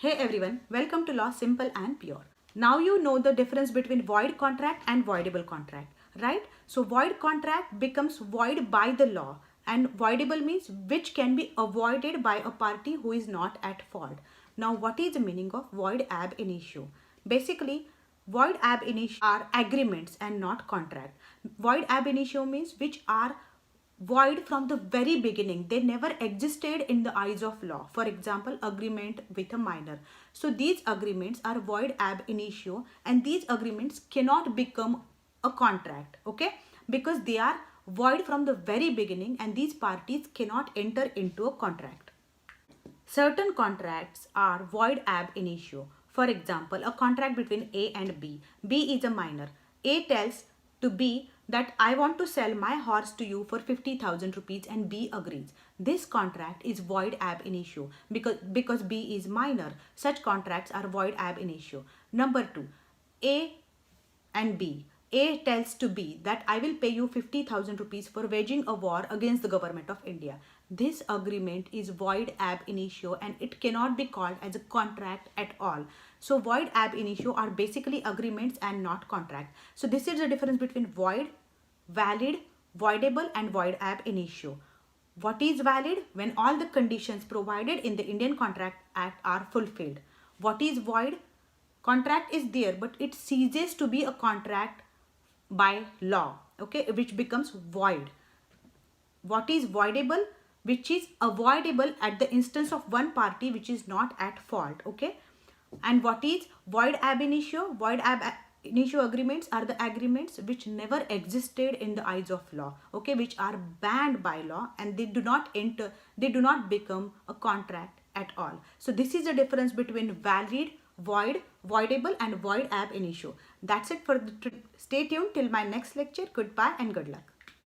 Hey everyone, welcome to Law Simple and Pure. Now you know the difference between void contract and voidable contract, right? So void contract becomes void by the law and voidable means which can be avoided by a party who is not at fault. Now what is the meaning of void ab initio? Basically, void ab initio are agreements and not contract. Void ab initio means which are void from the very beginning. They never existed in the eyes of law. For example, agreement with a minor. So these agreements are void ab initio and these agreements cannot become a contract, okay? Because they are void from the very beginning and these parties cannot enter into a contract. Certain contracts are void ab initio. For example, a contract between A and B. B is a minor. A tells to B that I want to sell my horse to you for 50,000 rupees and B agrees. This contract is void ab initio because B is minor. Such contracts are void ab initio. Number 2, A and B. A tells to B that I will pay you 50,000 rupees for waging a war against the government of India. This agreement is void ab initio and it cannot be called as a contract at all. So void ab initio are basically agreements and not contract. So this is the difference between void, valid, voidable and void ab initio. What is valid? When all the conditions provided in the Indian Contract Act are fulfilled. What is void? Contract is there but it ceases to be a contract by law, okay, which becomes void. What is voidable? Which is avoidable at the instance of one party which is not at fault, okay. And what is void ab initio? Void ab initio agreements are the agreements which never existed in the eyes of law, okay, which are banned by law and they do not enter, they do not become a contract at all. So this is the difference between valid, void, voidable and void ab initio. That's it for the stay tuned till my next lecture. Goodbye and good luck.